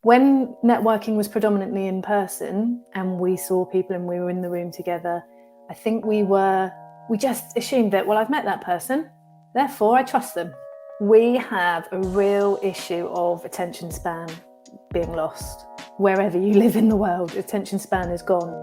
When networking was predominantly in person and we saw people and we were in the room together, I think we just assumed that, well, I've met that person, therefore I trust them. We have a real issue of attention span being lost. Wherever you live in the world, attention span is gone.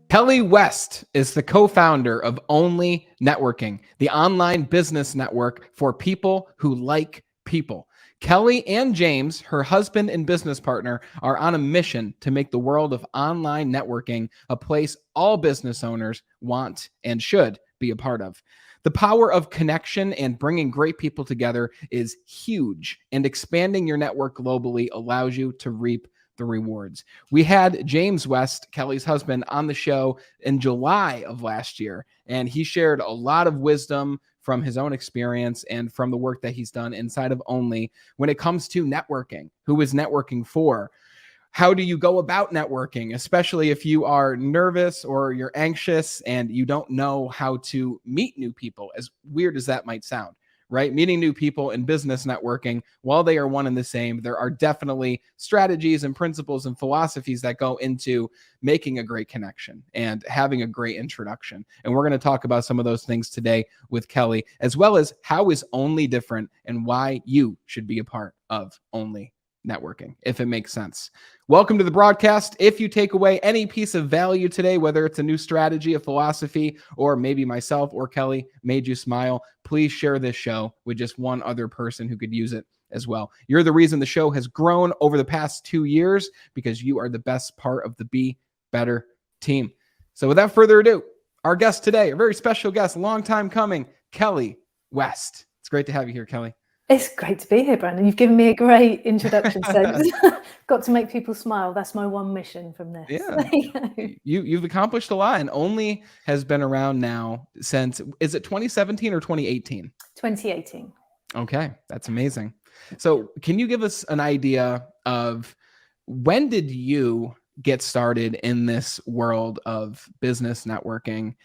Kelly West is the co-founder of ONLE Networking, the online business network for people who like people. Kelly and James, her husband and business partner, are on a mission to make the world of online networking a place all business owners want and should be a part of. The power of connection and bringing great people together is huge, and expanding your network globally allows you to reap the rewards. We had James West, Kelly's husband, on the show in July of last year, and he shared a lot of wisdom from his own experience and from the work that he's done inside of ONLE when it comes to networking. Who is networking for? How do you go about networking, especially if you are nervous or you're anxious and you don't know how to meet new people, as weird as that might sound, right? Meeting new people in business networking, while they are one and the same, there are definitely strategies and principles and philosophies that go into making a great connection and having a great introduction. And we're going to talk about some of those things today with Kelly, as well as how is ONLE different and why you should be a part of ONLE Networking, if it makes sense. Welcome to the broadcast. If you take away any piece of value today, whether it's a new strategy, a philosophy, or maybe myself or Kelly made you smile, please share this show with just one other person who could use it as well. You're the reason the show has grown over the past 2 years, because you are the best part of the Be Better team. So without further ado, our guest today, a very special guest, a long time coming, Kelly West. It's great to have you here, Kelly. It's great to be here, Brandon. You've given me a great introduction. So got to make people smile. That's my one mission from this. Yeah. You've accomplished a lot, and ONLE has been around now since, is it 2017 or 2018? 2018. Okay, that's amazing. So can you give us an idea of when did you get started in this world of business networking?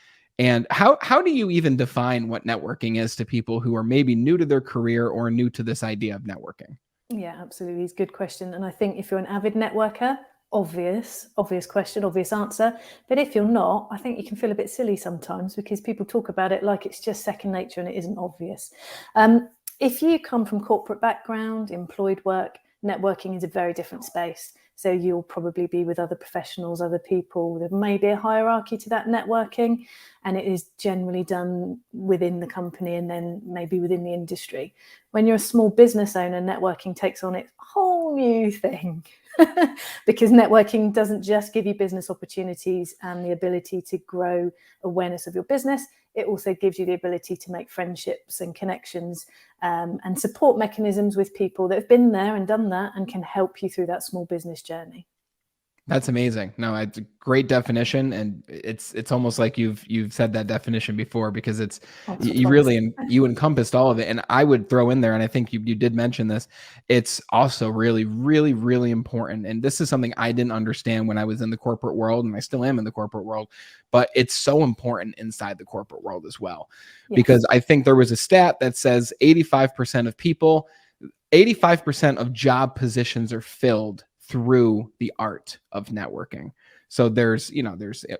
And how do you even define what networking is to people who are maybe new to their career or new to this idea of networking? Yeah, absolutely. It's a good question. And I think if you're an avid networker, obvious question, obvious answer. But if you're not, I think you can feel a bit silly sometimes because people talk about it like it's just second nature and it isn't obvious. If you come from corporate background, employed work, networking is a very different space. So you'll probably be with other professionals, other people. There may be a hierarchy to that networking, and it is generally done within the company and then maybe within the industry. When you're a small business owner, networking takes on its whole new thing because networking doesn't just give you business opportunities and the ability to grow awareness of your business. It also gives you the ability to make friendships and connections and support mechanisms with people that have been there and done that and can help you through that small business journey. That's amazing. No, it's a great definition, and it's almost like you've said that definition before, because it's you encompassed all of it. And I would throw in there, and I think you did mention this, it's also really, really, really important. And this is something I didn't understand when I was in the corporate world, and I still am in the corporate world, but it's so important inside the corporate world as well. Yes. Because I think there was a stat that says 85% of job positions are filled through the art of networking. So there's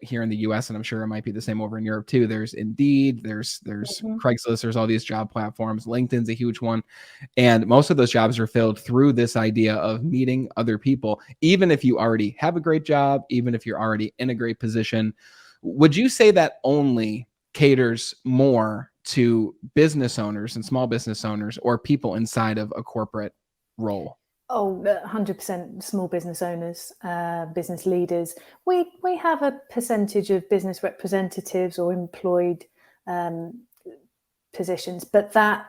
here in the US, and I'm sure it might be the same over in Europe too. There's Indeed, there's Craigslist, there's all these job platforms. LinkedIn's a huge one. And most of those jobs are filled through this idea of meeting other people, even if you already have a great job, even if you're already in a great position. Would you say that ONLE caters more to business owners and small business owners, or people inside of a corporate role? Oh, 100% small business owners, business leaders. We have a percentage of business representatives or employed positions, but that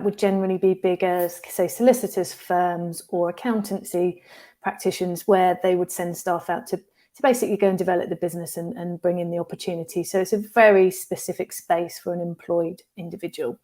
would generally be bigger, say, solicitors firms or accountancy practitioners, where they would send staff out to basically go and develop the business and bring in the opportunity. So it's a very specific space for an employed individual.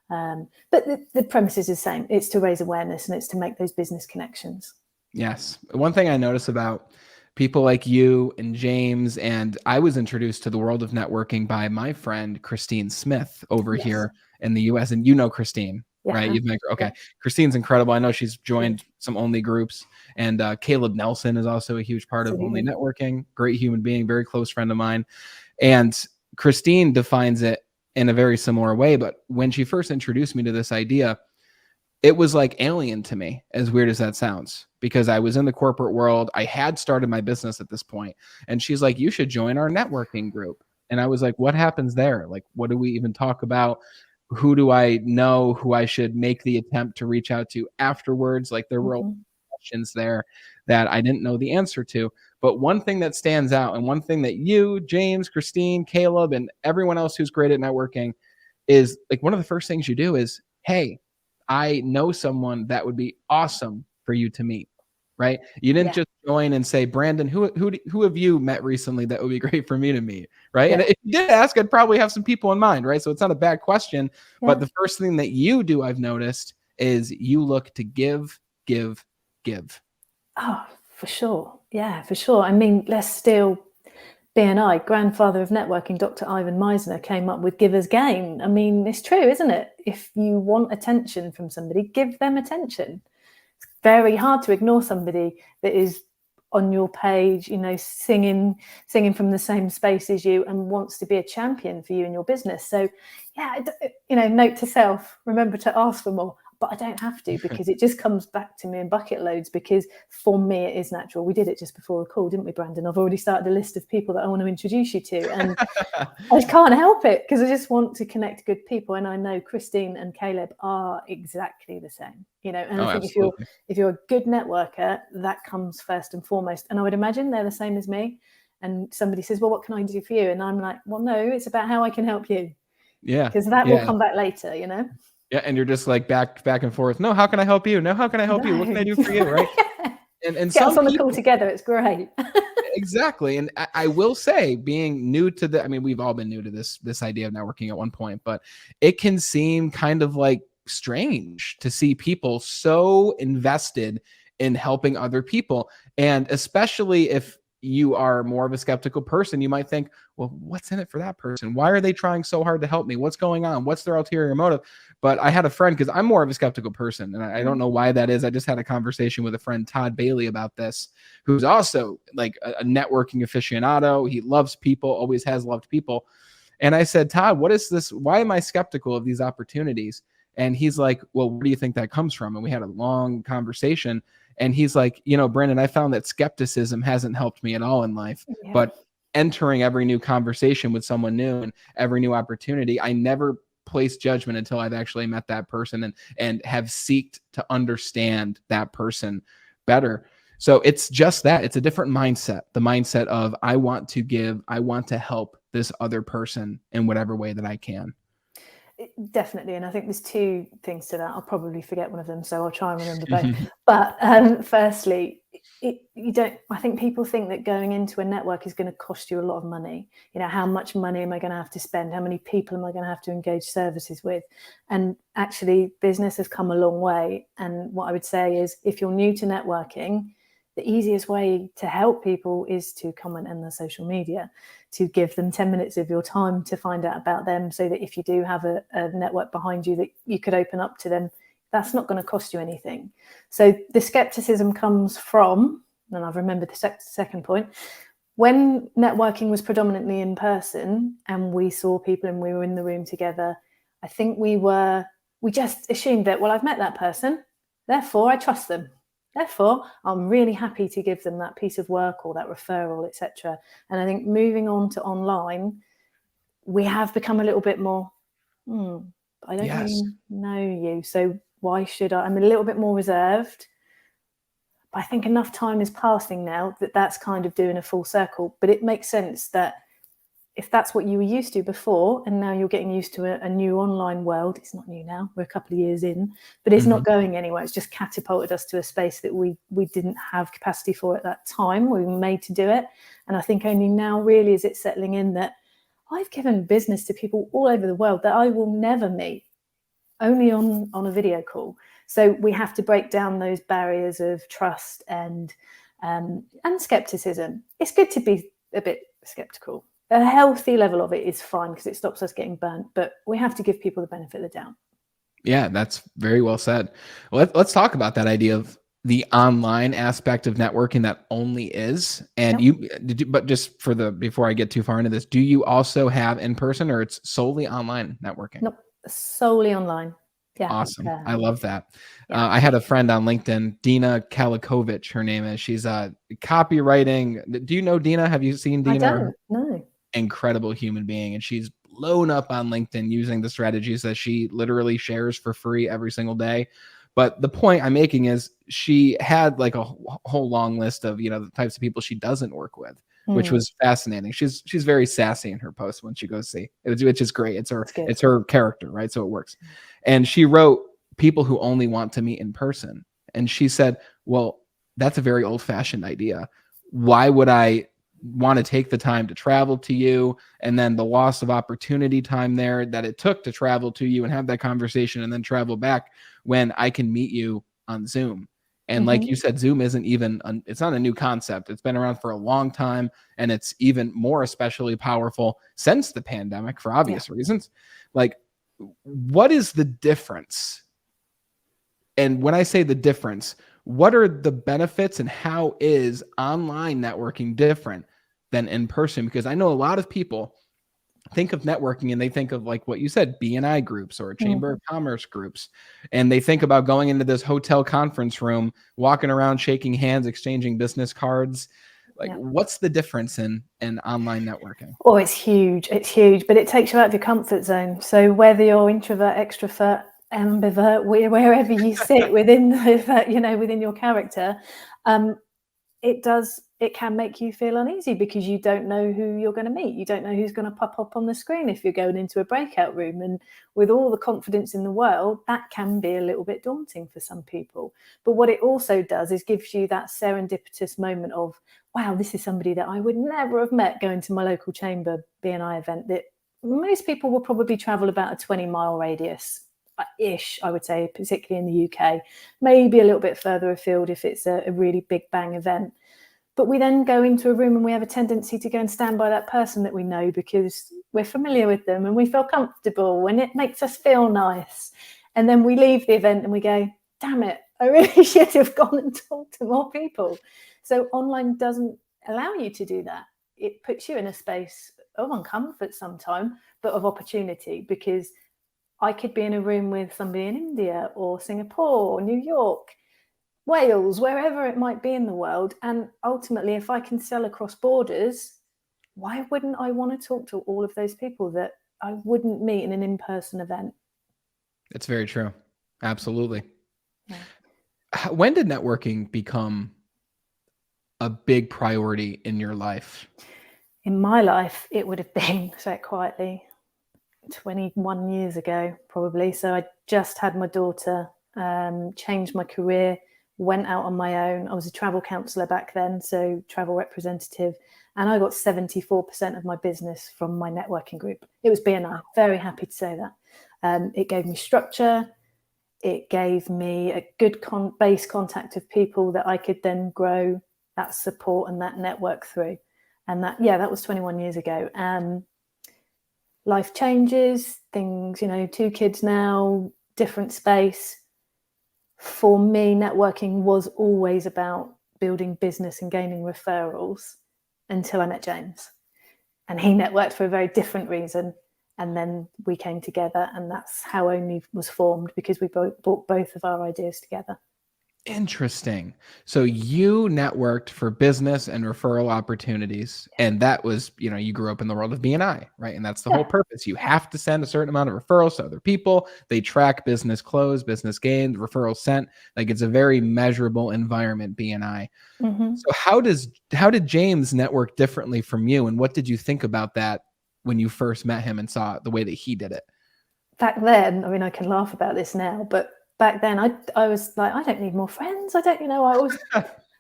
But the premise is the same. It's to raise awareness and it's to make those business connections. Yes. One thing I notice about people like you and James, and I was introduced to the world of networking by my friend, Christine Smith, over here in the US. And you know Christine. right? Yeah. You've met, okay. Yeah. Christine's incredible. I know she's joined some ONLE groups, and Caleb Nelson is also a huge part of ONLE Absolutely. Networking. Great human being, very close friend of mine. And Christine defines it in a very similar way. But when she first introduced me to this idea, it was like alien to me, as weird as that sounds, because I was in the corporate world. I had started my business at this point, and she's like, you should join our networking group. And I was like, what happens there? Like, what do we even talk about? Who do I know who I should make the attempt to reach out to afterwards? Like, there were Mhm. questions there that I didn't know the answer to. But one thing that stands out, and one thing that you, James, Christine, Caleb, and everyone else who's great at networking is, like, one of the first things you do is, hey, I know someone that would be awesome for you to meet, right? You didn't Yeah. just join and say, Brandon, who have you met recently that would be great for me to meet, right? And Yeah. if you did ask, I'd probably have some people in mind, right? So it's not a bad question. But Yeah. the first thing that you do, I've noticed, is you look to give, give, give. Oh, for sure. Yeah, for sure. I mean, let's steal BNI, grandfather of networking, Dr. Ivan Meisner, came up with giver's gain. I mean, it's true, isn't it? If you want attention from somebody, give them attention. It's very hard to ignore somebody that is on your page, you know, singing from the same space as you and wants to be a champion for you in your business. So, yeah, you know, note to self, remember to ask for more. But I don't have to, because it just comes back to me in bucket loads, because for me it is natural. We did it just before the call, didn't we, Brandon? I've already started a list of people that I want to introduce you to, and I just can't help it, because I just want to connect good people. And I know Christine and Caleb are exactly the same, you know. And Oh, I think absolutely. if you're a good networker, that comes first and foremost. And I would imagine they're the same as me. And somebody says, well, what can I do for you? And I'm like, well, no, it's about how I can help you, Yeah. because that will Yeah. come back later, you know. Yeah. And you're just like back and forth. No, how can I help you? No, how can I help you? What can I do for you? Right. And Get us some on the call people, together. It's great. exactly. And I will say, being new to I mean, we've all been new to this idea of networking at one point, but it can seem kind of like strange to see people so invested in helping other people. And especially if you are more of a skeptical person, you might think, well, what's in it for that person? Why are they trying so hard to help me? What's going on? What's their ulterior motive? But I had a friend, because I'm more of a skeptical person, and I don't know why that is. I just had a conversation with a friend, Todd Bailey, about this, who's also like a networking aficionado. He loves people, always has loved people. And I said, Todd, what is this? Why am I skeptical of these opportunities? And he's like, well, where do you think that comes from? And we had a long conversation. And he's like, you know, Brandon, I found that skepticism hasn't helped me at all in life, Yeah. but entering every new conversation with someone new and every new opportunity, I never place judgment until I've actually met that person and have seeked to understand that person better. So it's just that. It's a different mindset. The mindset of, I want to give, I want to help this other person in whatever way that I can. Definitely. And I think there's two things to that. I'll probably forget one of them, so I'll try and remember both. But firstly, I think people think that going into a network is going to cost you a lot of money. You know, how much money am I going to have to spend? How many people am I going to have to engage services with? And actually, business has come a long way. And what I would say is, if you're new to networking, the easiest way to help people is to comment on their social media, to give them 10 minutes of your time to find out about them, so that if you do have a network behind you that you could open up to them, that's not going to cost you anything. So the skepticism comes from, and I've remembered the second point, when networking was predominantly in person and we saw people and we were in the room together, I think we just assumed that, well, I've met that person, therefore I trust them. Therefore, I'm really happy to give them that piece of work or that referral, etc. And I think moving on to online, we have become a little bit more, I don't Yes. really know you, so why should I? I'm a little bit more reserved. But I think enough time is passing now that that's kind of doing a full circle. But it makes sense that if that's what you were used to before, and now you're getting used to a new online world, it's not new now, we're a couple of years in, but it's not going anywhere. It's just catapulted us to a space that we didn't have capacity for at that time. We were made to do it. And I think only now really is it settling in that I've given business to people all over the world that I will never meet, only on a video call. So we have to break down those barriers of trust and skepticism. It's good to be a bit skeptical. A healthy level of it is fine, because it stops us getting burnt, but we have to give people the benefit of the doubt. Yeah, that's very well said. Let's talk about that idea of the online aspect of networking that only is. And Yep. but just before I get too far into this, do you also have in person or it's solely online networking? Nope. Solely online. Yeah. Awesome. I love that. Yeah. I had a friend on LinkedIn, Dina Kalikovic, her name is. She's copywriting. Do you know Dina? Have you seen I Dina? don't know. Incredible human being, and she's blown up on LinkedIn using the strategies that she literally shares for free every single day. But the point I'm making is she had like a whole long list of, the types of people she doesn't work with, which was fascinating. She's very sassy in her posts when she goes see, which is great. That's good. It's her character, right? So it works. And she wrote people who only want to meet in person. And she said, well, that's a very old fashioned idea. Why would I want to take the time to travel to you, and then the loss of opportunity time there that it took to travel to you and have that conversation and then travel back when I can meet you on Zoom? And like you said, Zoom isn't even, it's not a new concept. It's been around for a long time, and it's even more especially powerful since the pandemic for obvious reasons. Like, what is the difference? And when I say the difference, what are the benefits and how is online networking different than in person? Because I know a lot of people think of networking and they think of like what you said, BNI groups or Chamber of Commerce groups. And they think about going into this hotel conference room, walking around, shaking hands, exchanging business cards. Like, what's the difference in online networking? Oh, it's huge. It's huge, but it takes you out of your comfort zone. So whether you're introvert, extrovert, ambivert, wherever you sit within within your character, it can make you feel uneasy because you don't know who you're going to meet. You don't know who's going to pop up on the screen if you're going into a breakout room. And with all the confidence in the world, that can be a little bit daunting for some people. But what it also does is gives you that serendipitous moment of, wow, this is somebody that I would never have met going to my local chamber BNI event that most people will probably travel about a 20-mile radius ish, I would say, particularly in the UK, maybe a little bit further afield if it's a really big bang event. But we then go into a room and we have a tendency to go and stand by that person that we know because we're familiar with them and we feel comfortable and it makes us feel nice. And then we leave the event and we go, damn it, I really should have gone and talked to more people. So online doesn't allow you to do that. It puts you in a space of uncomfort sometimes, but of opportunity, because I could be in a room with somebody in India or Singapore or New York, Wales, wherever it might be in the world. And ultimately, if I can sell across borders, why wouldn't I want to talk to all of those people that I wouldn't meet in an in-person event? It's very true. Absolutely. Yeah. When did networking become a big priority in your life? In my life, it would have been, say it quietly, 21 years ago, probably. So I just had my daughter, changed my career, went out on my own. I was a travel counsellor back then, so travel representative, and I got 74% of my business from my networking group. It was BNI. Very happy to say that. It gave me structure. It gave me a good base contact of people that I could then grow that support and that network through. And that was 21 years ago. Life changes, things, 2 kids now, different space. For me, networking was always about building business and gaining referrals until I met James. And he networked for a very different reason. And then we came together, and that's how ONLE was formed, because we brought both of our ideas together. Interesting. So you networked for business and referral opportunities. And that was, you grew up in the world of BNI, right? And that's the whole purpose. You have to send a certain amount of referrals to other people. They track business closed, business gained, referrals sent. Like, it's a very measurable environment, BNI. So how did James network differently from you? And what did you think about that when you first met him and saw the way that he did it? Back then, I mean, I can laugh about this now, but back then I was like, I don't need more friends. I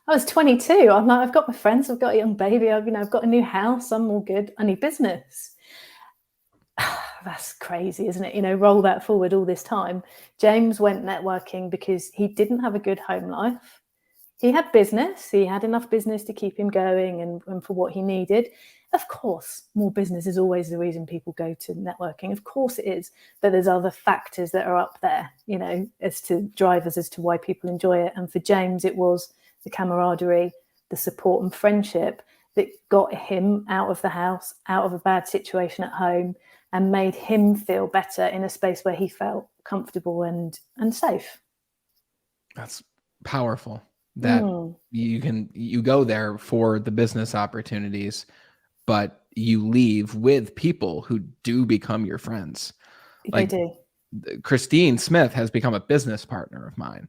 was 22. I'm like, I've got my friends. I've got a young baby. I've got a new house. I'm all good. I need business. That's crazy, isn't it? Roll that forward all this time. James went networking because he didn't have a good home life. He had business. He had enough business to keep him going and for what he needed. Of course, more business is always the reason people go to networking. Of course it is. But there's other factors that are up there, you know, as to drivers as to why people enjoy it. And for James, it was the camaraderie, the support and friendship that got him out of the house, out of a bad situation at home, and made him feel better in a space where he felt comfortable and safe. That's powerful. That you go there for the business opportunities, but you leave with people who do become your friends. They do. Christine Smith has become a business partner of mine.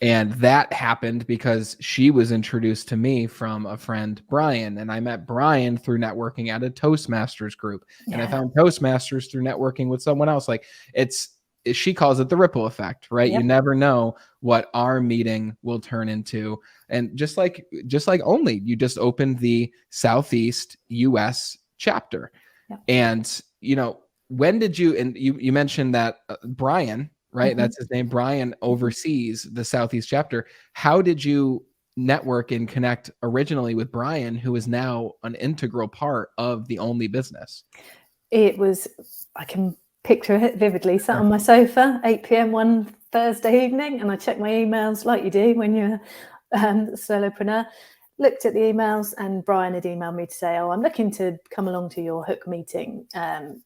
And that happened because she was introduced to me from a friend, Brian. And I met Brian through networking at a Toastmasters group. And I found Toastmasters through networking with someone else. Like she calls it the ripple effect, right? Yep. You never know what our meeting will turn into. And just like ONLE, you just opened the Southeast US chapter. Yep. And, you know, when did you, and you mentioned that Brian, right? Mm-hmm. That's his name. Brian oversees the Southeast chapter. How did you network and connect originally with Brian, who is now an integral part of the ONLE business? It was, I can picture it vividly, sat on my sofa, 8 p.m. one Thursday evening, and I checked my emails like you do when you're a solopreneur. Looked at the emails, and Brian had emailed me to say, I'm looking to come along to your Hook meeting.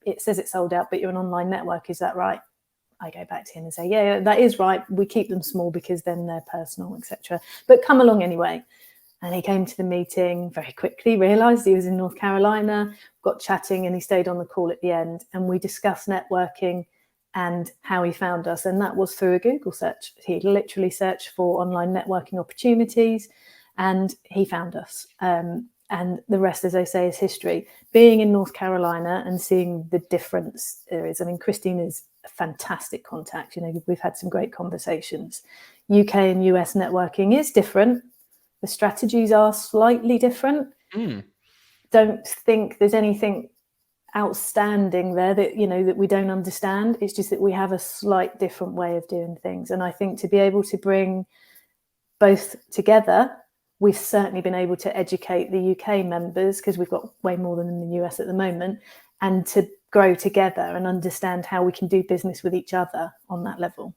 It says it's sold out, but you're an online network. Is that right? I go back to him and say, yeah, that is right. We keep them small because then they're personal, etc. But come along anyway. And he came to the meeting, very quickly realised he was in North Carolina, got chatting, and he stayed on the call at the end. And we discussed networking and how he found us. And that was through a Google search. He literally searched for online networking opportunities and he found us. And the rest, as I say, is history. Being in North Carolina and seeing the difference there is. I mean, Christine is a fantastic contact. You know, we've had some great conversations. UK and US networking is different. The strategies are slightly different. Don't think there's anything outstanding there that, you know, that we don't understand. It's just that we have a slight different way of doing things. And I think to be able to bring both together, we've certainly been able to educate the UK members, because we've got way more than in the US at the moment, and to grow together and understand how we can do business with each other on that level.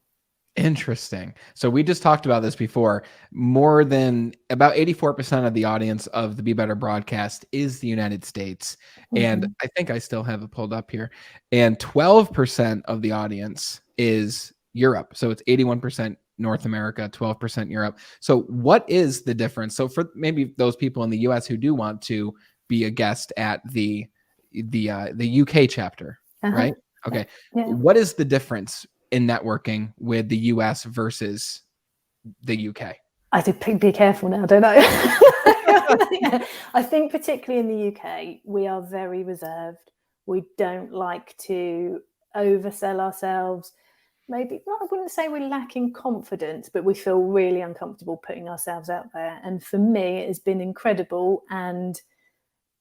Interesting. So we just talked about this before. More than about 84% of the audience of the Be Better broadcast is the United States. And I think I still have it pulled up here. And 12% of the audience is Europe. So it's 81% North America, 12% Europe. So what is the difference? So for maybe those people in the US who do want to be a guest at the UK chapter, right? Okay. Yeah. What is the difference in networking with the US versus the UK? I have to be careful now, don't I? I think particularly in the UK, we are very reserved. We don't like to oversell ourselves. Maybe, well, I wouldn't say we're lacking confidence, but we feel really uncomfortable putting ourselves out there. And for me, it has been incredible and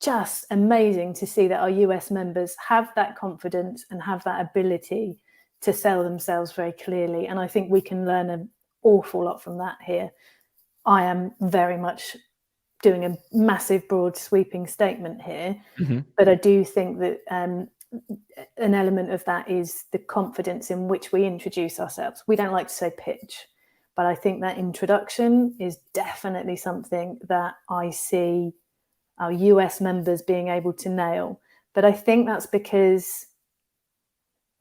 just amazing to see that our US members have that confidence and have that ability to sell themselves very clearly. And I think we can learn an awful lot from that here. I am very much doing a massive, broad, sweeping statement here, but I do think that an element of that is the confidence in which we introduce ourselves. We don't like to say pitch, but I think that introduction is definitely something that I see our US members being able to nail. But I think that's because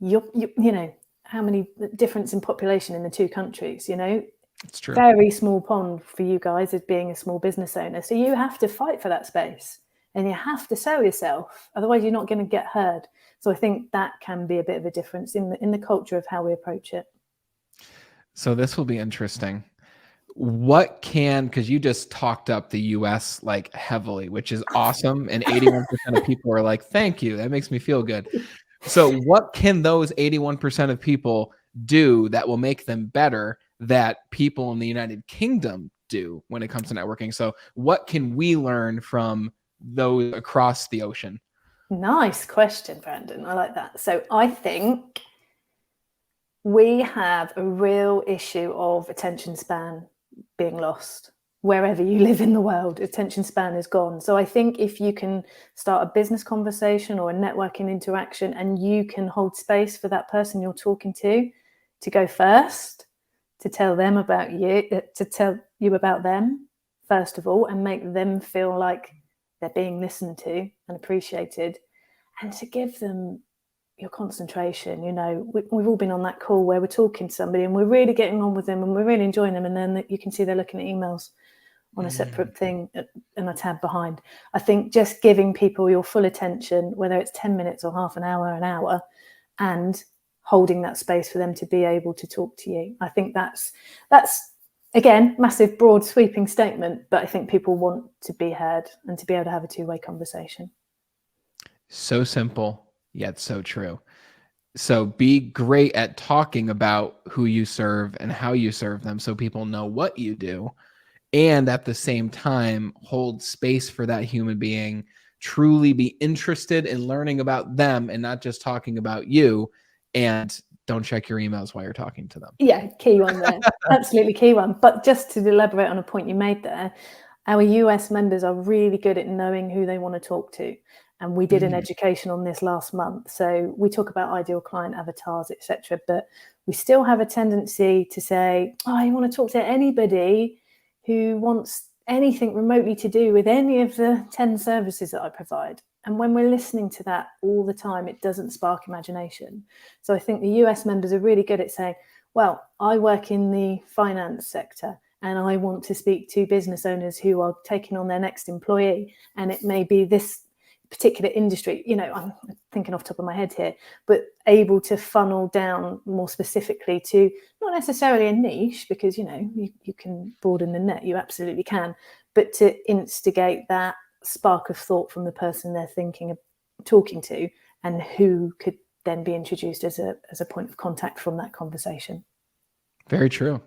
you know, how many difference in population in the two countries, you know? It's true. Very small pond for you guys as being a small business owner. So you have to fight for that space and you have to sell yourself. Otherwise you're not going to get heard. So I think that can be a bit of a difference in the culture of how we approach it. So this will be interesting. What can, because you just talked up the US like heavily, which is awesome. And 81% of people are like, thank you. That makes me feel good. So what can those 81% of people do that will make them better that people in the United Kingdom do when it comes to networking? So what can we learn from those across the ocean? Nice question, Brandon. I like that. So I think we have a real issue of attention span being lost. wherever you live in the world. Attention span is gone. So I think if you can start a business conversation or a networking interaction, and you can hold space for that person you're talking to go first, to tell them about you, to tell you about them first of all, and make them feel like they're being listened to and appreciated, and to give them your concentration. You know, we've all been on that call where we're talking to somebody and we're really getting on with them and we're really enjoying them, and then you can see they're looking at emails on a separate thing and a tab behind. I think just giving people your full attention, whether it's 10 minutes or half an hour, and holding that space for them to be able to talk to you. I think that's again, massive, broad, sweeping statement, but I think people want to be heard and to be able to have a two-way conversation. So simple, yet so true. So be great at talking about who you serve and how you serve them so people know what you do. And at the same time, hold space for that human being, truly be interested in learning about them and not just talking about you. And don't check your emails while you're talking to them. Yeah, key one there. Absolutely key one. But just to elaborate on a point you made there, our US members are really good at knowing who they want to talk to. And we did an education on this last month. So we talk about ideal client avatars, etc. But we still have a tendency to say, oh, I want to talk to anybody who wants anything remotely to do with any of the 10 services that I provide. And when we're listening to that all the time, it doesn't spark imagination. So I think the US members are really good at saying, well, I work in the finance sector and I want to speak to business owners who are taking on their next employee. And it may be this particular industry, you know, I'm thinking off the top of my head here, but able to funnel down more specifically to not necessarily a niche, because, you know, you can broaden the net, you absolutely can, but to instigate that spark of thought from the person they're thinking of talking to, and who could then be introduced as a point of contact from that conversation. Very true.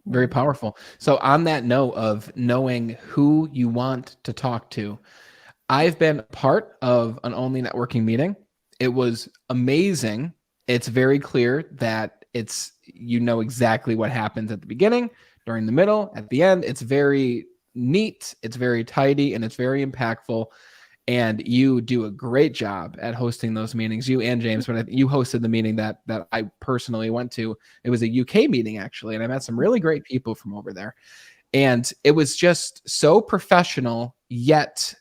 Very powerful. So on that note of knowing who you want to talk to, I've been part of an ONLE Networking meeting. It was amazing. It's very clear that you know exactly what happens at the beginning, during the middle, at the end. It's very neat, it's very tidy, and it's very impactful. And you do a great job at hosting those meetings. You and James, when you hosted the meeting that I personally went to, it was a UK meeting actually, and I met some really great people from over there. And it was just so professional, yet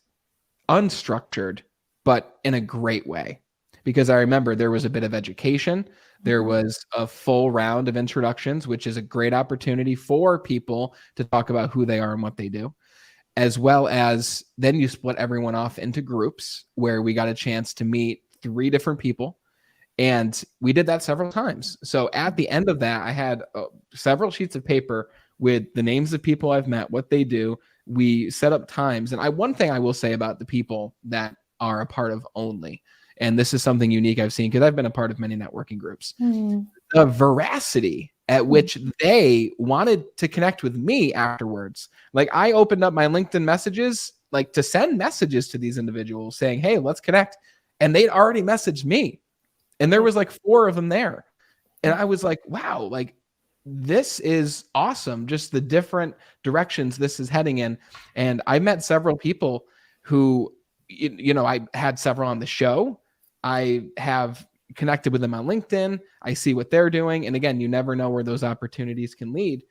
unstructured, but in a great way. Because I remember there was a bit of education. There was a full round of introductions, which is a great opportunity for people to talk about who they are and what they do, as well as then you split everyone off into groups where we got a chance to meet 3 different people. And we did that several times. So at the end of that, I had several sheets of paper with the names of people I've met, what they do. We set up times. And one thing I will say about the people that are a part of ONLE, and this is something unique I've seen because I've been a part of many networking groups, the veracity at which they wanted to connect with me afterwards. Like I opened up my LinkedIn messages, like to send messages to these individuals saying, hey, let's connect. And they'd already messaged me. And there was like 4 of them there. And I was like, wow, like this is awesome. Just the different directions this is heading in. And I met several people who, you know, I had several on the show. I have connected with them on LinkedIn. I see what they're doing. And again, you never know where those opportunities can lead.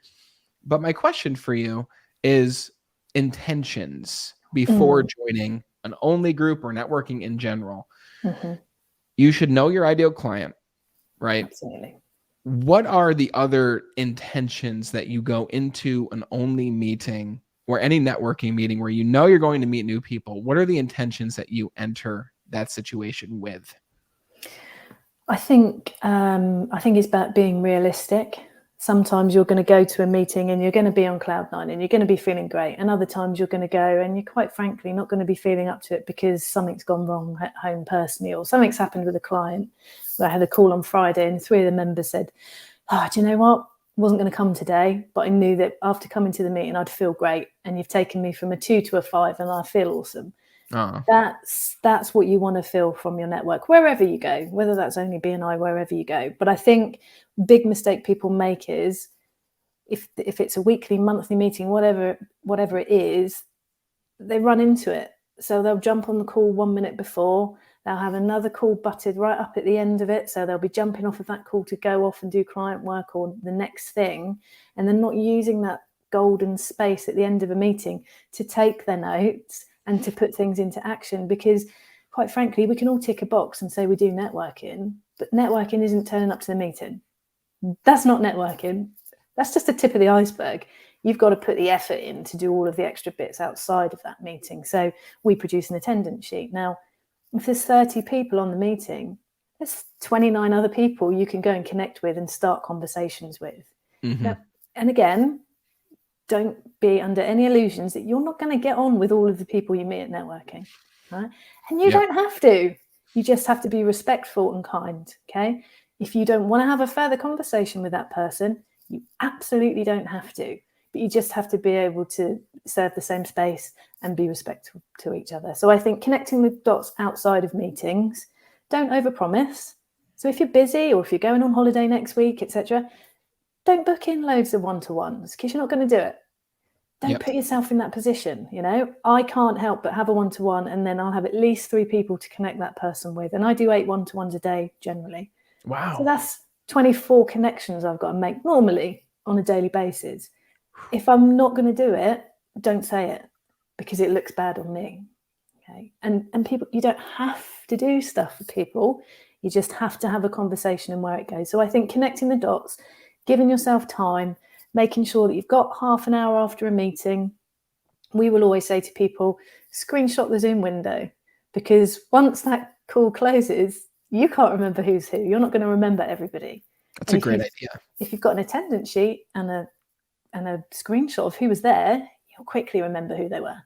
But my question for you is intentions before joining an ONLE group or networking in general. You should know your ideal client, right? Absolutely. What are the other intentions that you go into an ONLE meeting or any networking meeting where you know you're going to meet new people? What are the intentions that you enter that situation with? I think it's about being realistic. Sometimes you're going to go to a meeting and you're going to be on cloud 9 and you're going to be feeling great. And other times you're going to go and you're quite frankly not going to be feeling up to it because something's gone wrong at home personally, or something's happened with a client. I had a call on Friday and 3 of the members said, oh, do you know what? I wasn't going to come today, but I knew that after coming to the meeting, I'd feel great. And you've taken me from a 2 to a 5 and I feel awesome. That's what you want to feel from your network, wherever you go, whether that's only BNI, wherever you go. But I think big mistake people make is if it's a weekly, monthly meeting, whatever it is, they run into it. So they'll jump on the call 1 minute before, they'll have another call butted right up at the end of it. So they'll be jumping off of that call to go off and do client work or the next thing. And they're not using that golden space at the end of a meeting to take their notes and to put things into action. Because quite frankly, we can all tick a box and say we do networking, but networking isn't turning up to the meeting. That's not networking. That's just the tip of the iceberg. You've got to put the effort in to do all of the extra bits outside of that meeting. So we produce an attendance sheet. Now, if there's 30 people on the meeting, there's 29 other people you can go and connect with and start conversations with. Now, and again, don't be under any illusions that you're not going to get on with all of the people you meet at networking, right? And you don't have to. You just have to be respectful and kind, okay? If you don't want to have a further conversation with that person, you absolutely don't have to. But you just have to be able to serve the same space and be respectful to each other. So I think connecting the dots outside of meetings, don't overpromise. So if you're busy or if you're going on holiday next week, etc., don't book in loads of one-to-ones because you're not going to do it. Don't put yourself in that position. You know, I can't help but have a one-to-one and then I'll have at least 3 people to connect that person with. And I do 8 one-to-ones a day generally. Wow. So that's 24 connections I've got to make normally on a daily basis. If I'm not going to do it, don't say it because it looks bad on me. Okay. And people, you don't have to do stuff for people. You just have to have a conversation and where it goes. So I think connecting the dots, giving yourself time, making sure that you've got half an hour after a meeting. We will always say to people, screenshot the Zoom window, because once that call closes, you can't remember who's who. You're not going to remember everybody. That's a great idea. If you've got an attendance sheet and a screenshot of who was there, you'll quickly remember who they were.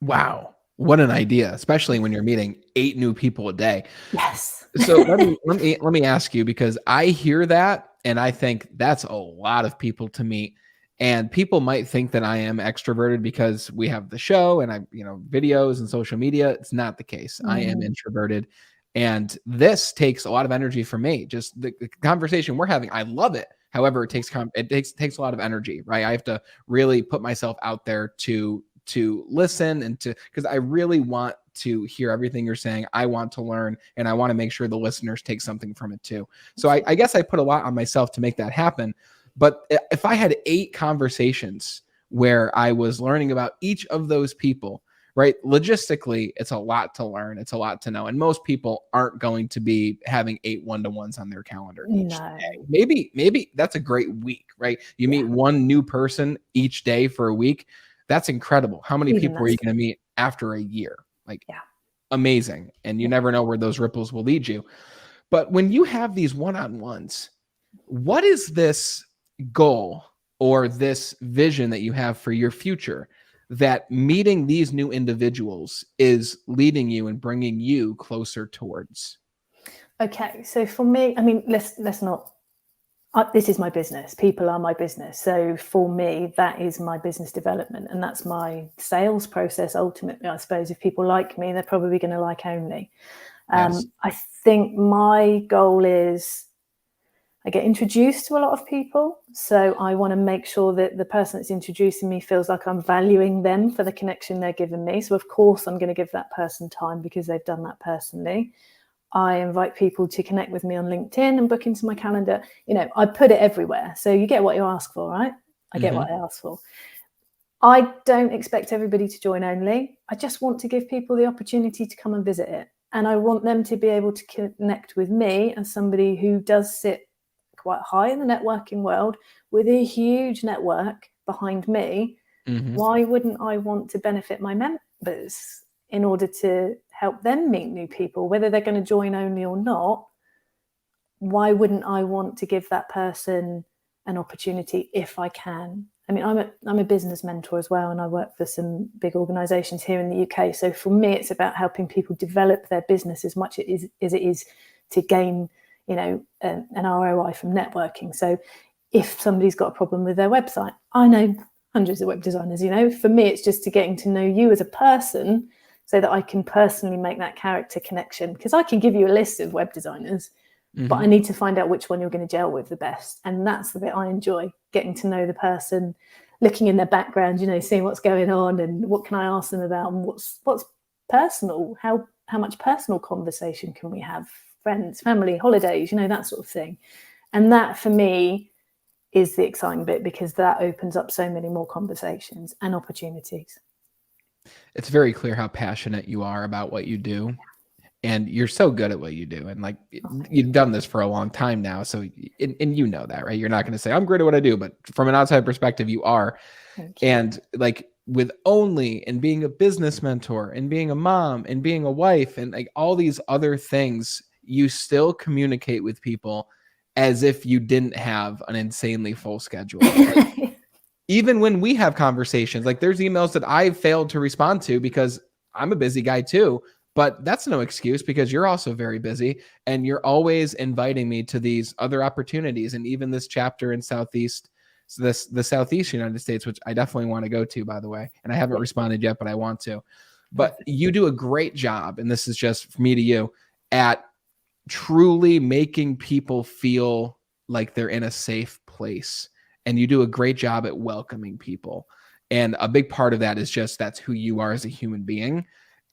Wow. What an idea, especially when you're meeting 8 new people a day. Yes. So let me ask you, because I hear that and I think that's a lot of people to meet. And people might think that I am extroverted because we have the show and videos and social media. It's not the case. I am introverted. And this takes a lot of energy for me. Just the conversation we're having, I love it. However, it takes a lot of energy, right? I have to really put myself out there to listen and because I really want to hear everything you're saying. I want to learn and I want to make sure the listeners take something from it too. So I guess I put a lot on myself to make that happen. But if I had 8 conversations where I was learning about each of those people, right? Logistically, it's a lot to learn. It's a lot to know. And most people aren't going to be having 8 one-to-ones on their calendar each day. Maybe that's a great week, right? You meet one new person each day for a week. That's incredible. How many people are you going to meet after a year? Amazing. And you never know where those ripples will lead you. But when you have these one-on-ones, what is this goal or this vision that you have for your future that meeting these new individuals is leading you and bringing you closer towards? Okay. So for me, I mean, let's not, this is my business. People are my business. So for me, that is my business development and that's my sales process. Ultimately, I suppose if people like me, they're probably going to like ONLE. Yes. I think my goal is I get introduced to a lot of people. So I want to make sure that the person that's introducing me feels like I'm valuing them for the connection they're giving me. So of course, I'm going to give that person time because they've done that personally. I invite people to connect with me on LinkedIn and book into my calendar. I put it everywhere. So you get what you ask for, right? I get what I ask for. I don't expect everybody to join ONLE. I just want to give people the opportunity to come and visit it. And I want them to be able to connect with me as somebody who does sit quite high in the networking world with a huge network behind me. Why wouldn't I want to benefit my members in order to help them meet new people, whether they're going to join ONLE or not? Why wouldn't I want to give that person an opportunity if I can? I mean, I'm a business mentor as well, and I work for some big organizations here in the UK. So for me, it's about helping people develop their business as much as it is to gain, an ROI from networking. So if somebody's got a problem with their website, I know hundreds of web designers, for me, it's just to getting to know you as a person so that I can personally make that character connection, because I can give you a list of web designers, but I need to find out which one you're going to gel with the best. And that's the bit I enjoy, getting to know the person, looking in their background, seeing what's going on and what can I ask them about and what's personal, how much personal conversation can we have, friends, family, holidays, that sort of thing. And that for me is the exciting bit, because that opens up so many more conversations and opportunities. It's very clear how passionate you are about what you do. And you're so good at what you do. And you've done this for a long time now. So, and you know that, right? You're not going to say, I'm great at what I do, but from an outside perspective, you are. And with ONLE and being a business mentor and being a mom and being a wife and all these other things, you still communicate with people as if you didn't have an insanely full schedule. Even when we have conversations, there's emails that I've failed to respond to because I'm a busy guy too. But that's no excuse, because you're also very busy and you're always inviting me to these other opportunities. And even this chapter in the Southeast United States, which I definitely want to go to, by the way. And I haven't responded yet, but I want to. But you do a great job, and this is just from me to you, at truly making people feel like they're in a safe place. And you do a great job at welcoming people. And a big part of that is just that's who you are as a human being.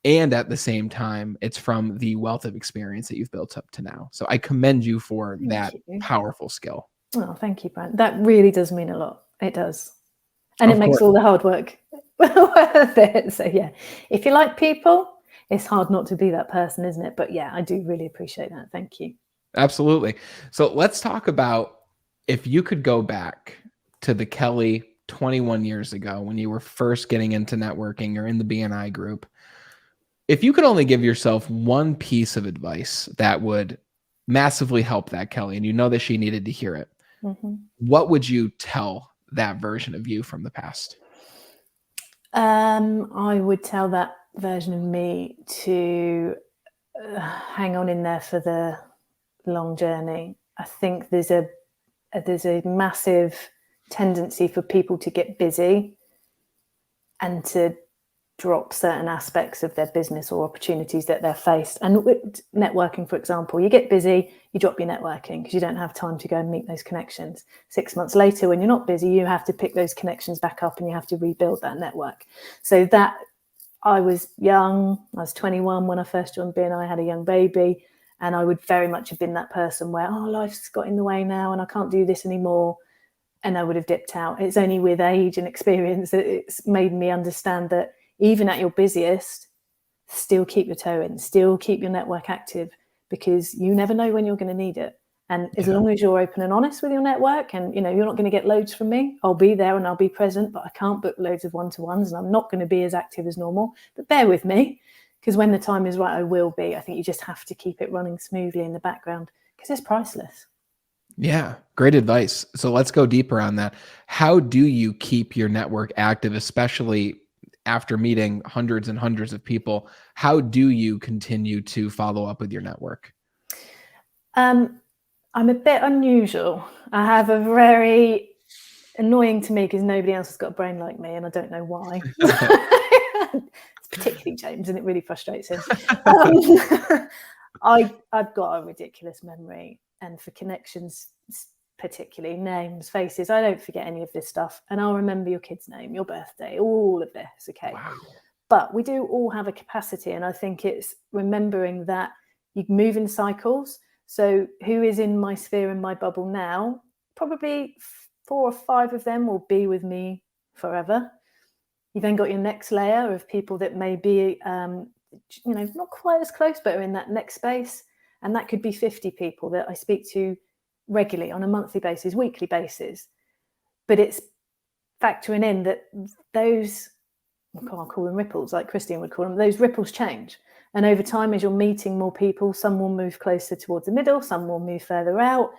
And at the same time, it's from the wealth of experience that you've built up to now. So I commend you for that powerful skill. Oh, thank you, Brent. That really does mean a lot. It does. And it makes all the hard work worth it. So yeah, if you like people, it's hard not to be that person, isn't it? But yeah, I do really appreciate that. Thank you. Absolutely. So let's talk about, if you could go back to the Kelly 21 years ago when you were first getting into networking or in the BNI group, if you could only give yourself one piece of advice that would massively help that Kelly, and you know that she needed to hear it, what would you tell that version of you from the past? I would tell that version of me to hang on in there for the long journey. I think there's a massive tendency for people to get busy and to drop certain aspects of their business or opportunities that they're faced. And with networking, for example, you get busy, you drop your networking because you don't have time to go and meet those connections. 6 months later, when you're not busy, you have to pick those connections back up and you have to rebuild that network. So that, I was young, I was 21 when I first joined BNI, I had a young baby, and I would very much have been that person where, life's got in the way now and I can't do this anymore. And I would have dipped out. It's only with age and experience that it's made me understand that even at your busiest, still keep your toe in, still keep your network active, because you never know when you're going to need it. And as long as you're open and honest with your network, and you're not going to get loads from me, I'll be there and I'll be present, but I can't book loads of one-to-ones and I'm not going to be as active as normal. But bear with me, because when the time is right, I will be. I think you just have to keep it running smoothly in the background, because it's priceless. Yeah, great advice. So let's go deeper on that. How do you keep your network active, especially after meeting hundreds and hundreds of people? How do you continue to follow up with your network? I'm a bit unusual. I have a very annoying to me, because nobody else has got a brain like me, and I don't know why. It's particularly James, and it really frustrates him. I've got a ridiculous memory, and for connections, particularly names, faces, I don't forget any of this stuff, and I'll remember your kid's name, your birthday, all of this. Okay. Wow. But we do all have a capacity, and I think it's remembering that you move in cycles. So who is in my sphere and my bubble now? Probably 4 or 5 of them will be with me forever. You then got your next layer of people that may be, not quite as close, but are in that next space. And that could be 50 people that I speak to regularly on a monthly basis, weekly basis. But it's factoring in that those, I'll call them ripples, like Christine would call them, those ripples change. And over time, as you're meeting more people, some will move closer towards the middle, some will move further out.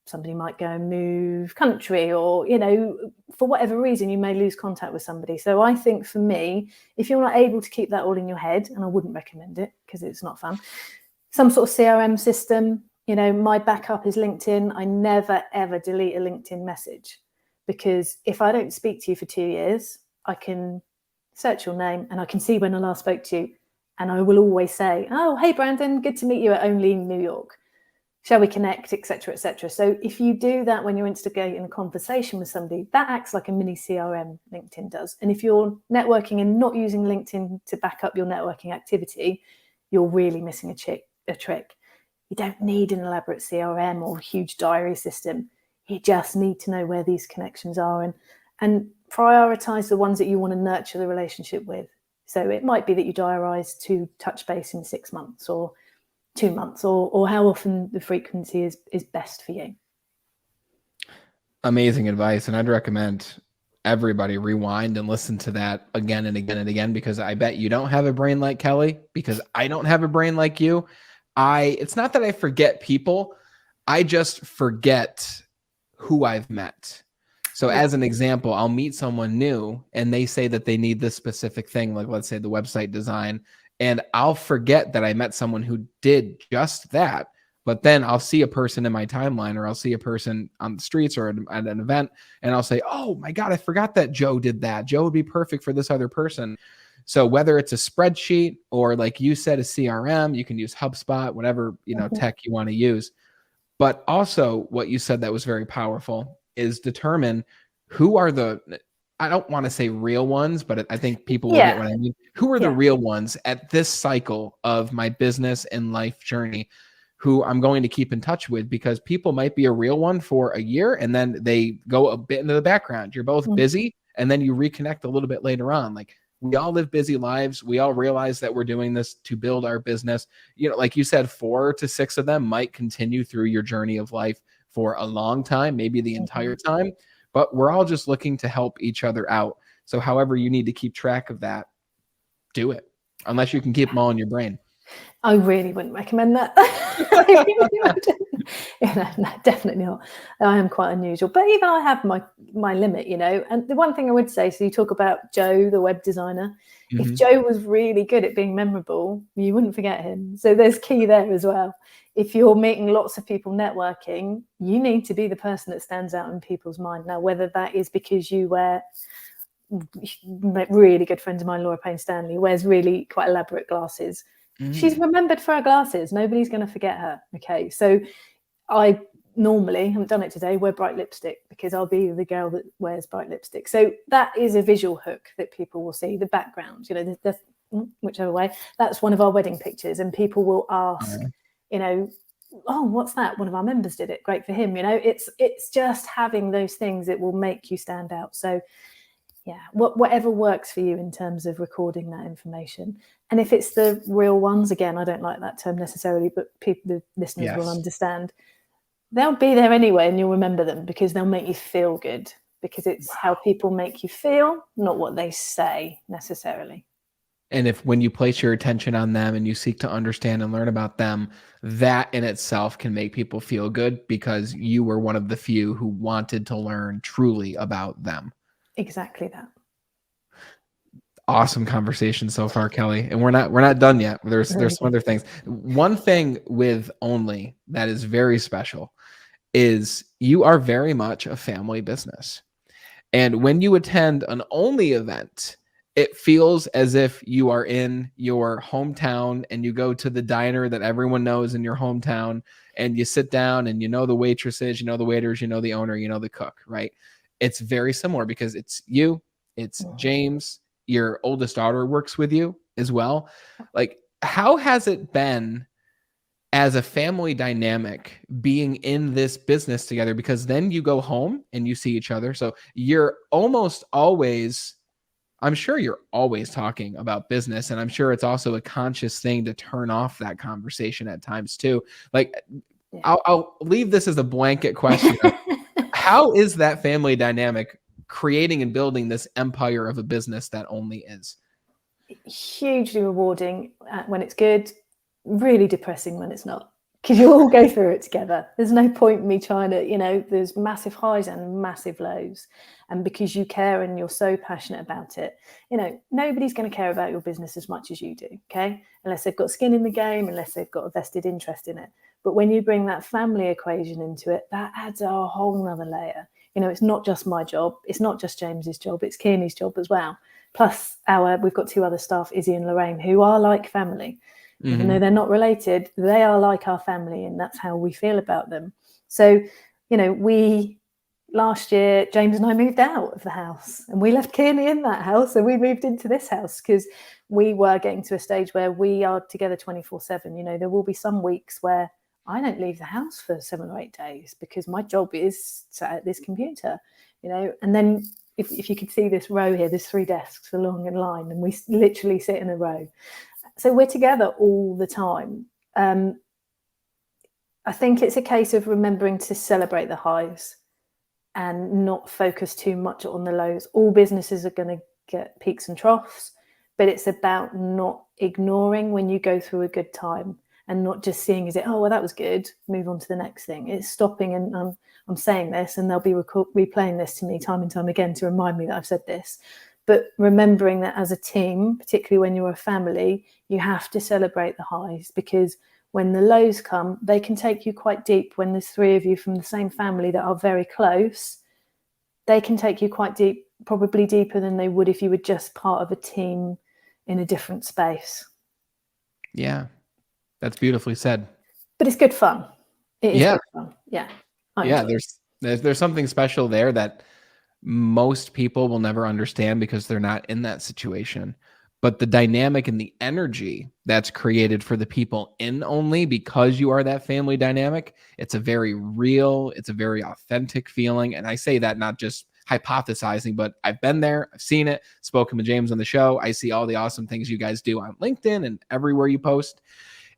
Somebody might go and move country, or, for whatever reason, you may lose contact with somebody. So I think for me, if you're not able to keep that all in your head, and I wouldn't recommend it because it's not fun, some sort of CRM system, my backup is LinkedIn. I never, ever delete a LinkedIn message, because if I don't speak to you for 2 years, I can search your name and I can see when I last spoke to you. And I will always say, oh, hey, Brandon, good to meet you at ONLE New York. shall we connect, etc., etc. So if you do that when you're instigating a conversation with somebody, that acts like a mini CRM, LinkedIn does. And if you're networking and not using LinkedIn to back up your networking activity, you're really missing a trick. You don't need an elaborate CRM or huge diary system. You just need to know where these connections are and prioritize the ones that you want to nurture the relationship with. So it might be that you diarize to touch base in 6 months or 2 months, or how often the frequency is best for you. Amazing advice. And I'd recommend everybody rewind and listen to that again and again and again, because I bet you don't have a brain like Kelly, because I don't have a brain like you. It's not that I forget people. I just forget who I've met. So as an example, I'll meet someone new and they say that they need this specific thing, like let's say the website design, and I'll forget that I met someone who did just that. But then I'll see a person in my timeline, or I'll see a person on the streets or at an event, and I'll say, oh my God, I forgot that Joe did that. Joe would be perfect for this other person. So whether it's a spreadsheet or, like you said, a CRM, you can use HubSpot, whatever, tech you want to use. But also what you said that was very powerful is determine who are I don't want to say real ones, but I think people will get what I mean. Who are the real ones at this cycle of my business and life journey, who I'm going to keep in touch with, because people might be a real one for a year and then they go a bit into the background. You're both busy and then you reconnect a little bit later on. Like, we all live busy lives. We all realize that we're doing this to build our business. Like you said, 4 to 6 of them might continue through your journey of life for a long time, maybe the entire time, but we're all just looking to help each other out. So however you need to keep track of that, do it, unless you can keep them all in your brain. I really wouldn't recommend that. No, definitely not. I am quite unusual, but even I have my limit, And the one thing I would say, so you talk about Joe, the web designer. If Joe was really good at being memorable, you wouldn't forget him. So there's key there as well. If you're meeting lots of people networking, you need to be the person that stands out in people's mind. Now, whether that is because you wear, really good friends of mine, Laura Payne Stanley, wears really quite elaborate glasses. She's remembered for her glasses. Nobody's going to forget her. Okay. So I normally, haven't done it today, wear bright lipstick, because I'll be the girl that wears bright lipstick. So that is a visual hook that people will see. The background, whichever way, that's one of our wedding pictures. And people will ask, oh, what's that? One of our members did it. Great for him. It's just having those things that will make you stand out. So yeah, whatever works for you in terms of recording that information. And if it's the real ones, again, I don't like that term necessarily, but the listeners will understand. They'll be there anyway, and you'll remember them because they'll make you feel good, because it's how people make you feel, not what they say necessarily. And when you place your attention on them and you seek to understand and learn about them, that in itself can make people feel good, because you were one of the few who wanted to learn truly about them. Exactly that. Awesome conversation so far, Kelly. And we're not done yet. There's some other things. One thing with ONLE that is very special is you are very much a family business. And when you attend an ONLE event, it feels as if you are in your hometown and you go to the diner that everyone knows in your hometown, and you sit down and the waitresses, the waiters, the owner, the cook, right? It's very similar because it's you, it's James, your oldest daughter works with you as well. Like, how has it been as a family dynamic being in this business together? Because then you go home and you see each other. So you're almost always, I'm sure you're always talking about business, and I'm sure it's also a conscious thing to turn off that conversation at times too. Like, I'll leave this as a blanket question. How is that family dynamic creating and building this empire of a business that ONLE is? Hugely rewarding when it's good, really depressing when it's not, because you all go through it together. There's no point in me trying to, there's massive highs and massive lows. And because you care and you're so passionate about it, nobody's going to care about your business as much as you do, okay? Unless they've got skin in the game, unless they've got a vested interest in it. But when you bring that family equation into it, that adds a whole nother layer. It's not just my job. It's not just James's job. It's Kiernie's job as well. Plus we've got 2 other staff, Izzy and Lorraine, who are like family. Even though they're not related, they are like our family, and that's how we feel about them. So, last year, James and I moved out of the house, and we left Kearney in that house, and we moved into this house because we were getting to a stage where we are together 24/7. There will be some weeks where I don't leave the house for 7 or 8 days because my job is sat at this computer, and then if you could see this row here, there's 3 desks along in line, and we literally sit in a row. So we're together all the time. I think it's a case of remembering to celebrate the highs and not focus too much on the lows. All businesses are going to get peaks and troughs, but it's about not ignoring when you go through a good time and not just seeing as it, oh, well, that was good, move on to the next thing. It's stopping, and I'm saying this, and they'll be replaying this to me time and time again to remind me that I've said this. But remembering that as a team, particularly when you're a family, you have to celebrate the highs, because when the lows come, they can take you quite deep. When there's 3 of you from the same family that are very close, they can take you quite deep, probably deeper than they would if you were just part of a team in a different space. Yeah, that's beautifully said. But it's good fun. It is good fun. Yeah. There's something special there that most people will never understand because they're not in that situation. But the dynamic and the energy that's created for the people in ONLE, because you are that family dynamic, it's a very real, it's a very authentic feeling. And I say that not just hypothesizing, but I've been there, I've seen it, spoken with James on the show. I see all the awesome things you guys do on LinkedIn and everywhere you post.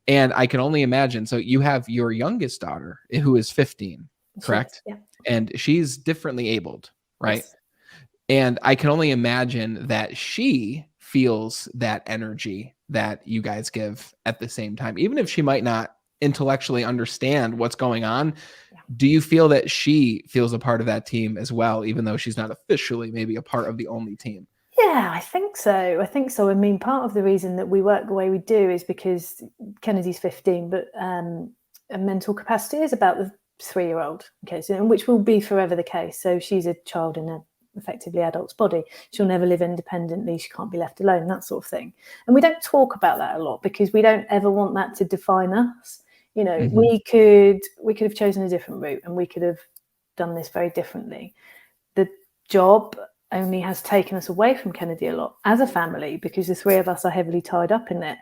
And I can only imagine. So you have your youngest daughter who is 15, correct? Yeah. And she's differently abled, right? Yes. And I can only imagine that she feels that energy that you guys give at the same time, even if she might not intellectually understand what's going on. Yeah. Do you feel that she feels a part of that team as well, even though she's not officially maybe a part of the ONLE team? Yeah, I think so. I mean, part of the reason that we work the way we do is because Kennedy's 15, but a mental capacity is about the 3-year-old, okay, so, which will be forever the case. So she's a child in a effectively adult's body. She'll never live independently. She can't be left alone, that sort of thing. And we don't talk about that a lot because we don't ever want that to define us. We could have chosen a different route, and we could have done this very differently. The job only has taken us away from Kennedy a lot as a family because the 3 of us are heavily tied up in it.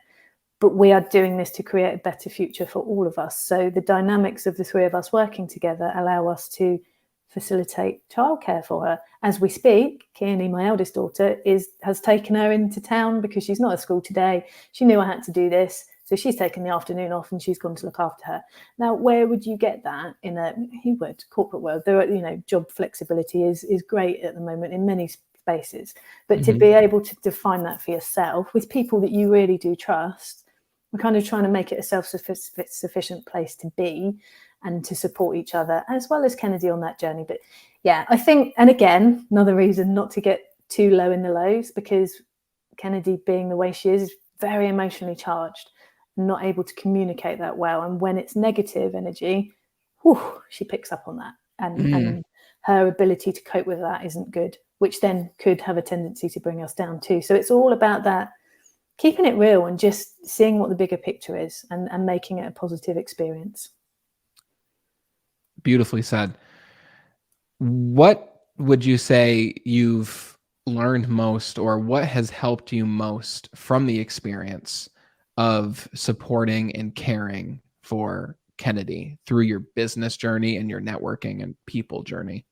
But we are doing this to create a better future for all of us. So the dynamics of the 3 of us working together allow us to facilitate childcare for her. As we speak, Kearney, my eldest daughter, has taken her into town because she's not at school today. She knew I had to do this, so she's taken the afternoon off and she's gone to look after her. Now, where would you get that in a corporate world? There are, job flexibility is great at the moment in many spaces, but to be able to define that for yourself with people that you really do trust, we're kind of trying to make it a self-sufficient place to be and to support each other, as well as Kennedy on that journey. But yeah, I think, and again, another reason not to get too low in the lows, because Kennedy, being the way she is very emotionally charged, not able to communicate that well. And when it's negative energy, she picks up on that. And her ability to cope with that isn't good, which then could have a tendency to bring us down too. So it's all about that, keeping it real and just seeing what the bigger picture is and making it a positive experience. Beautifully said. What would you say you've learned most, or what has helped you most from the experience of supporting and caring for Kennedy through your business journey and your networking and people journey?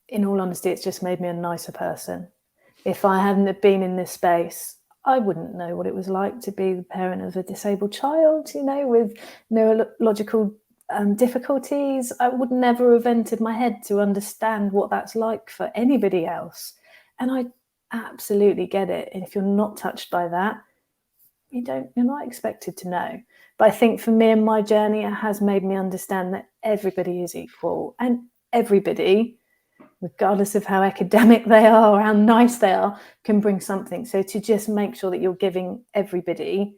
In all honesty, it's just made me a nicer person. If I hadn't been in this space, I wouldn't know what it was like to be the parent of a disabled child, with neurological difficulties. I would never have entered my head to understand what that's like for anybody else. And I absolutely get it. And if you're not touched by that, you're not expected to know. But I think for me and my journey, it has made me understand that everybody is equal, and everybody, regardless of how academic they are or how nice they are, can bring something. So to just make sure that you're giving everybody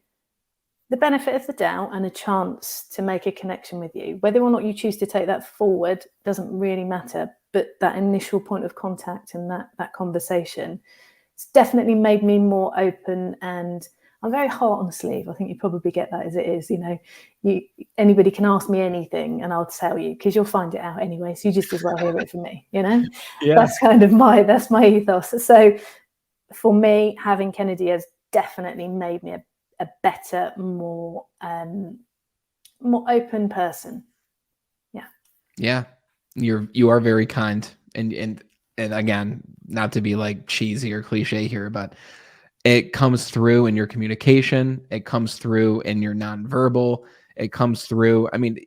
the benefit of the doubt and a chance to make a connection with you. Whether or not you choose to take that forward doesn't really matter, but that initial point of contact and that conversation, it's definitely made me more open, and I'm very heart on sleeve. I think you probably get that as it is. Anybody can ask me anything and I'll tell you, because you'll find it out anyway. So you just as well hear it from me. Yeah. That's kind of my ethos. So for me, having Kennedy has definitely made me a better, more open person. Yeah. You are very kind. And again, not to be like cheesy or cliche here, but it comes through in your communication. It comes through in your nonverbal. It comes through. I mean,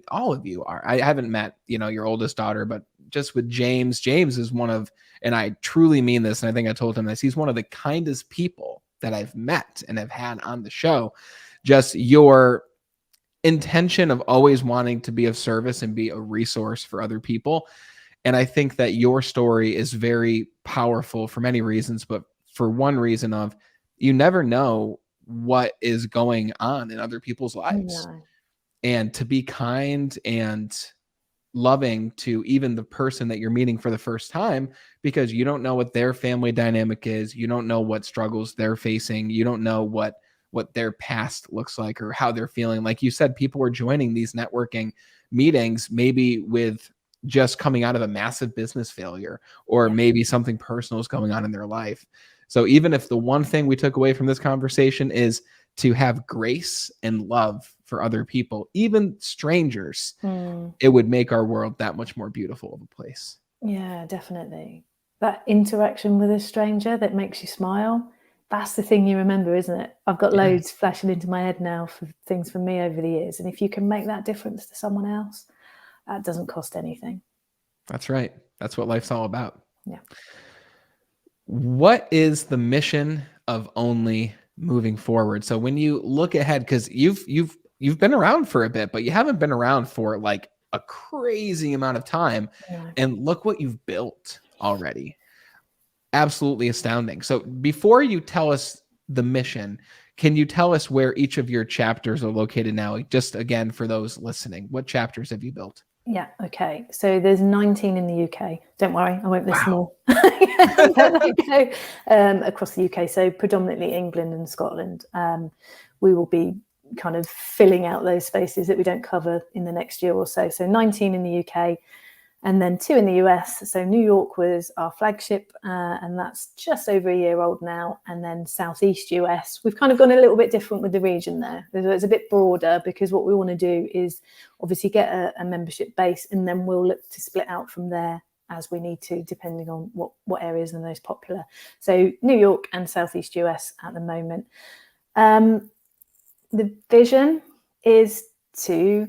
all of you are. I haven't met, your oldest daughter, but just with James is one of, and I truly mean this, and I think I told him this, he's one of the kindest people that I've met and have had on the show. Just your intention of always wanting to be of service and be a resource for other people. And I think that your story is very powerful for many reasons, but for one reason of you never know what is going on in other people's lives. No. And to be kind and loving to even the person that you're meeting for the first time, because you don't know what their family dynamic is. You don't know what struggles they're facing. You don't know what their past looks like or how they're feeling. Like you said, people are joining these networking meetings, maybe with just coming out of a massive business failure, or maybe something personal is going on in their life. So even if the one thing we took away from this conversation is to have grace and love for other people, even strangers, it would make our world that much more beautiful of a place. Yeah, definitely. That interaction with a stranger that makes you smile, that's the thing you remember, isn't it? I've got loads flashing into my head now for things from me over the years. And if you can make that difference to someone else, that doesn't cost anything. That's right. That's what life's all about. Yeah. What is the mission of ONLE moving forward? So when you look ahead, because you've been around for a bit, but you haven't been around for like a crazy amount of time. No. And look what you've built already. Absolutely astounding. So before you tell us the mission, can you tell us where each of your chapters are located now? Just again, for those listening, what chapters have you built? Yeah, okay. So there's 19 in the UK. Don't worry, I won't list them all. Across the UK, so predominantly England and Scotland. We will be kind of filling out those spaces that we don't cover in the next year or so. So 19 in the UK, and then 2 in the US. So New York was our flagship, and that's just over a year old now. And then Southeast US, we've kind of gone a little bit different with the region there. It's a bit broader because what we want to do is obviously get a membership base, and then we'll look to split out from there as we need to, depending on what areas are the most popular. So New York and Southeast US at the moment. The vision is to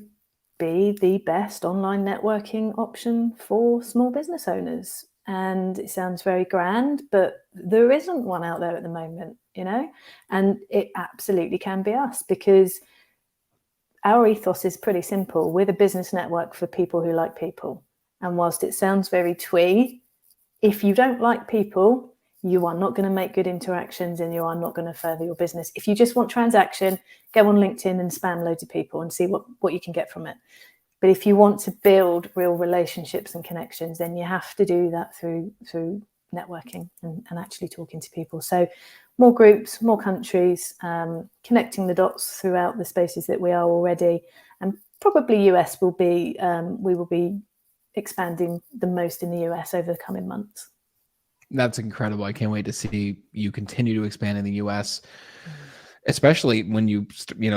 be the best online networking option for small business owners. And it sounds very grand, but there isn't one out there at the moment, and it absolutely can be us, because our ethos is pretty simple. We're the business network for people who like people. And whilst it sounds very twee, if you don't like people, you are not going to make good interactions and you are not going to further your business. If you just want transaction, go on LinkedIn and spam loads of people and see what you can get from it. But if you want to build real relationships and connections, then you have to do that through networking and actually talking to people. So more groups, more countries, connecting the dots throughout the spaces that we are already. And probably US we will be expanding the most in the US over the coming months. That's incredible. I can't wait to see you continue to expand in the US, especially when you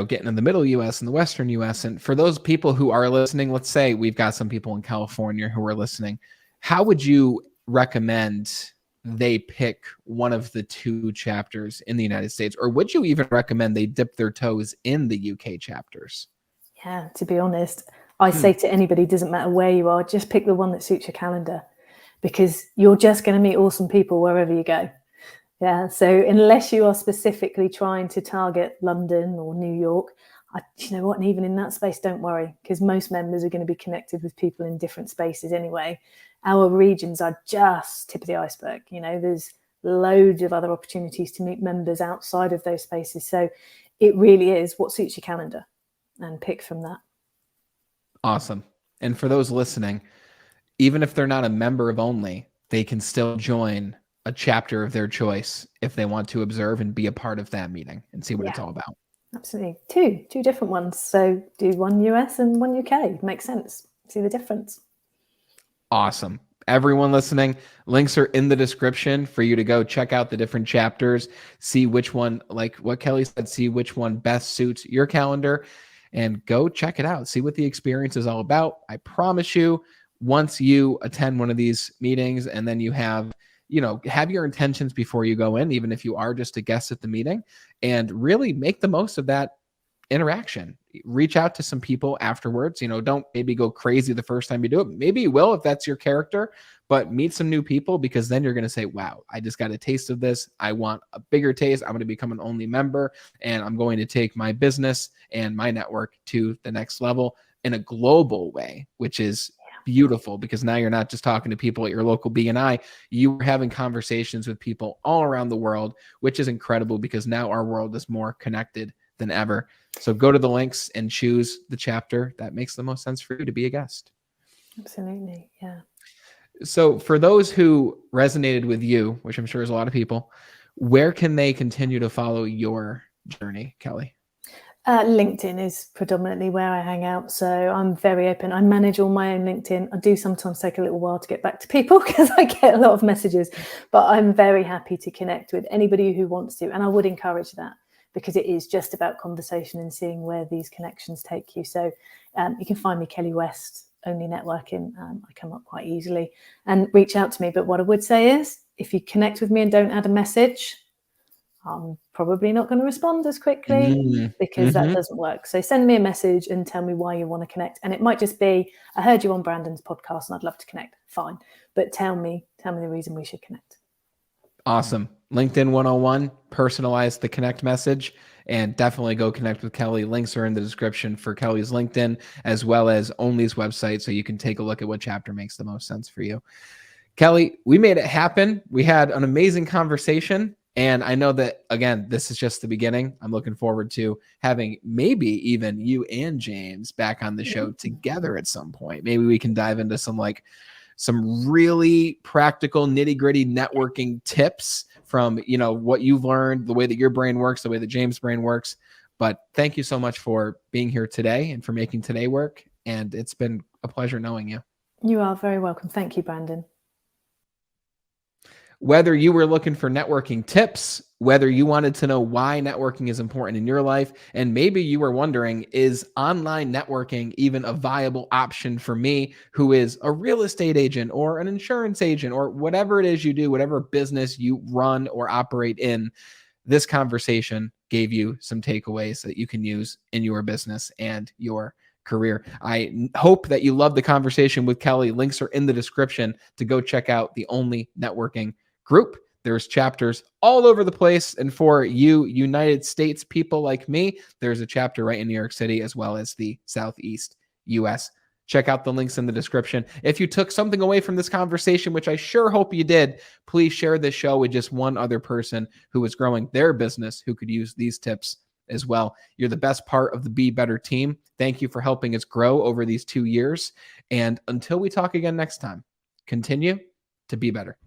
get in the middle US and the Western US. And for those people who are listening, let's say we've got some people in California who are listening. How would you recommend they pick one of the 2 chapters in the United States? Or would you even recommend they dip their toes in the UK chapters? Yeah, to be honest, I say to anybody, doesn't matter where you are, just pick the one that suits your calendar, because you're just going to meet awesome people wherever you go. Yeah, so unless you are specifically trying to target London or New York, you know what, and even in that space, don't worry, because most members are going to be connected with people in different spaces anyway. Our regions are just tip of the iceberg. There's loads of other opportunities to meet members outside of those spaces. So it really is what suits your calendar, and pick from that. Awesome. And for those listening, even if they're not a member of ONLE, they can still join a chapter of their choice if they want to observe and be a part of that meeting and see what it's all about. Absolutely. Two different ones. So do one US and one UK. Makes sense. See the difference. Awesome. Everyone listening, links are in the description for you to go check out the different chapters, see which one, like what Kelly said, see which one best suits your calendar, and go check it out. See what the experience is all about. I promise you, once you attend one of these meetings and then you have your intentions before you go in, even if you are just a guest at the meeting, and really make the most of that interaction. Reach out to some people afterwards. Don't maybe go crazy the first time you do it. Maybe you will if that's your character, but meet some new people, because then you're going to say, wow, I just got a taste of this. I want a bigger taste. I'm going to become an ONLE member, and I'm going to take my business and my network to the next level in a global way, which is beautiful, because now you're not just talking to people at your local BNI. You are having conversations with people all around the world, which is incredible, because now our world is more connected than ever. So go to the links and choose the chapter that makes the most sense for you to be a guest. Absolutely. Yeah. So for those who resonated with you, which I'm sure is a lot of people, where can they continue to follow your journey, Kelly? LinkedIn is predominantly where I hang out. So I'm very open. I manage all my own LinkedIn. I do sometimes take a little while to get back to people because I get a lot of messages, but I'm very happy to connect with anybody who wants to. And I would encourage that, because it is just about conversation and seeing where these connections take you. So you can find me, Kelly West, ONLE Networking. I come up quite easily, and reach out to me. But what I would say is, if you connect with me and don't add a message, I'm probably not going to respond as quickly, because that doesn't work. So send me a message and tell me why you want to connect. And it might just be, I heard you on Brandon's podcast and I'd love to connect. Fine. But tell me the reason we should connect. Awesome. LinkedIn 101, personalize the connect message, and definitely go connect with Kelly. Links are in the description for Kelly's LinkedIn, as well as ONLE's website, so you can take a look at what chapter makes the most sense for you. Kelly, we made it happen. We had an amazing conversation, and I know that, again, this is just the beginning. I'm looking forward to having maybe even you and James back on the show together at some point. Maybe we can dive into some really practical, nitty-gritty networking tips from, what you've learned, the way that your brain works, the way that James' brain works. But thank you so much for being here today and for making today work. And it's been a pleasure knowing you. You are very welcome. Thank you, Brandon. Whether you were looking for networking tips, whether you wanted to know why networking is important in your life, and maybe you were wondering, is online networking even a viable option for me, who is a real estate agent or an insurance agent or whatever it is you do, whatever business you run or operate in, this conversation gave you some takeaways that you can use in your business and your career. I hope that you love the conversation with Kelly. Links are in the description to go check out the ONLE Networking group. There's chapters all over the place. And for you United States people like me, there's a chapter right in New York City, as well as the Southeast US. Check out the links in the description. If you took something away from this conversation, which I sure hope you did, please share this show with just one other person who is growing their business who could use these tips as well. You're the best part of the Be Better team. Thank you for helping us grow over these 2 years. And until we talk again next time, continue to be better.